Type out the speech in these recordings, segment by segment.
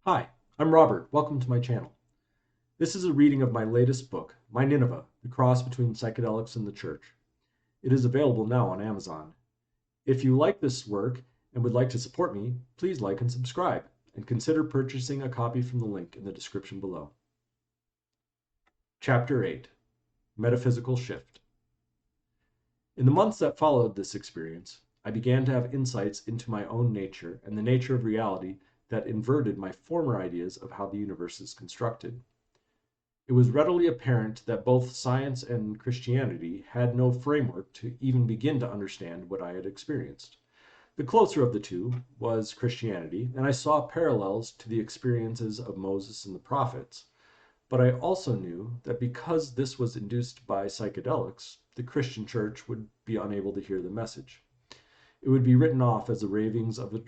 Hi, I'm Robert. Welcome to my channel. This is a reading of my latest book, My Nineveh, The Cross Between Psychedelics and the Church. It is available now on Amazon. If you like this work and would like to support me, please like and subscribe, and consider purchasing a copy from the link in the description below. Chapter 8, Metaphysical Shift. In the months that followed this experience, I began to have insights into my own nature and the nature of reality that inverted my former ideas of how the universe is constructed. It was readily apparent that both science and Christianity had no framework to even begin to understand what I had experienced. The closer of the two was Christianity, and I saw parallels to the experiences of Moses and the prophets. But I also knew that because this was induced by psychedelics, the Christian church would be unable to hear the message. It would be written off as the ravings of a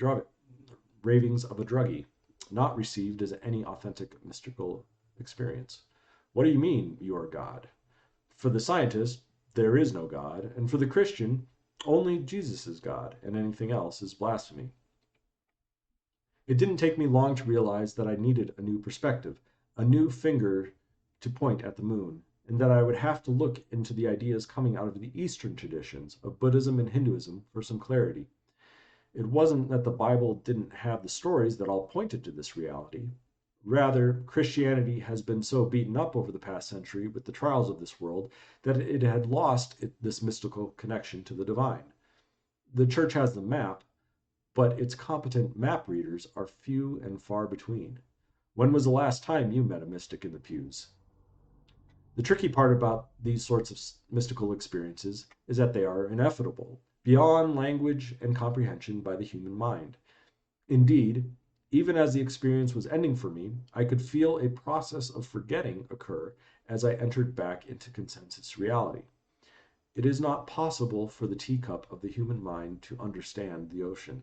druggie, not received as any authentic mystical experience. What do you mean, you are God? For the scientist, there is no God, and for the Christian, only Jesus is God, and anything else is blasphemy. It didn't take me long to realize that I needed a new perspective, a new finger to point at the moon, and that I would have to look into the ideas coming out of the Eastern traditions of Buddhism and Hinduism for some clarity. It wasn't that the Bible didn't have the stories that all pointed to this reality. Rather, Christianity has been so beaten up over the past century with the trials of this world that it had lost this mystical connection to the divine. The church has the map, but its competent map readers are few and far between. When was the last time you met a mystic in the pews? The tricky part about these sorts of mystical experiences is that they are ineffable, beyond language and comprehension by the human mind. Indeed, even as the experience was ending for me, I could feel a process of forgetting occur as I entered back into consensus reality. It is not possible for the teacup of the human mind to understand the ocean.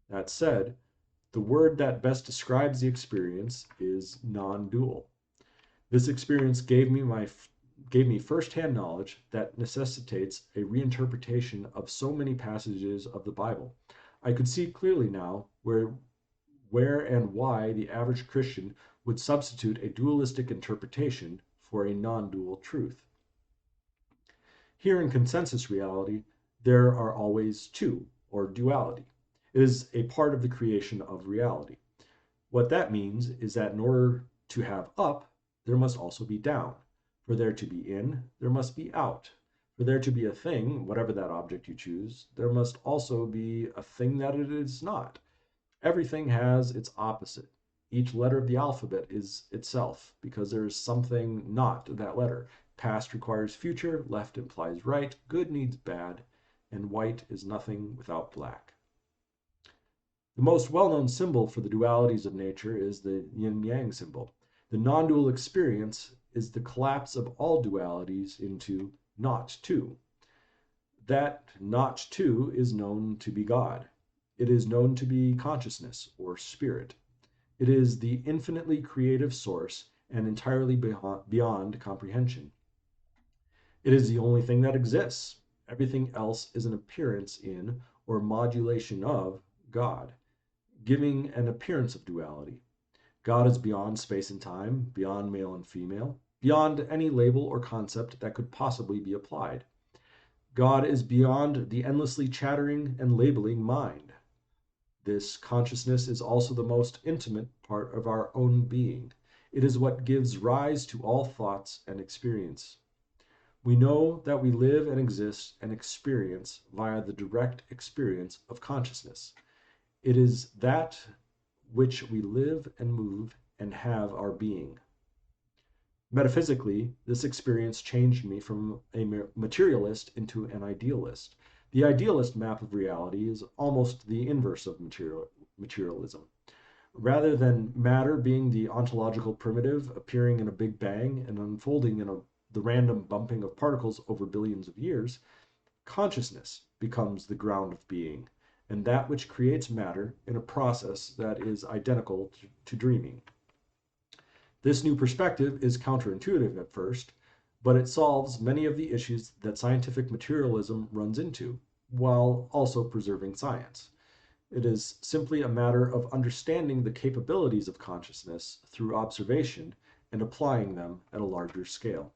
That said, the word that best describes the experience is non-dual. This experience gave me firsthand knowledge that necessitates a reinterpretation of so many passages of the Bible. I could see clearly now where and why the average Christian would substitute a dualistic interpretation for a non-dual truth. Here in consensus reality, there are always two, or duality. It is a part of the creation of reality. What that means is that in order to have up, there must also be down. For there to be in, there must be out. For there to be a thing, whatever that object you choose, there must also be a thing that it is not. Everything has its opposite. Each letter of the alphabet is itself, because there is something not that letter. Past requires future, left implies right, good needs bad, and white is nothing without black. The most well-known symbol for the dualities of nature is the yin-yang symbol. The non-dual experience is the collapse of all dualities into not two. That not two is known to be God. It is known to be consciousness or spirit. It is the infinitely creative source and entirely beyond comprehension. It is the only thing that exists. Everything else is an appearance in or modulation of God, giving an appearance of duality. God is beyond space and time, beyond male and female, beyond any label or concept that could possibly be applied. God is beyond the endlessly chattering and labeling mind. This consciousness is also the most intimate part of our own being. It is what gives rise to all thoughts and experience. We know that we live and exist and experience via the direct experience of consciousness. It is that which we live and move and have our being. Metaphysically, this experience changed me from a materialist into an idealist. The idealist map of reality is almost the inverse of materialism. Rather than matter being the ontological primitive appearing in a big bang and unfolding in the random bumping of particles over billions of years, consciousness becomes the ground of being, and that which creates matter in a process that is identical to dreaming. This new perspective is counterintuitive at first, but it solves many of the issues that scientific materialism runs into, while also preserving science. It is simply a matter of understanding the capabilities of consciousness through observation and applying them at a larger scale.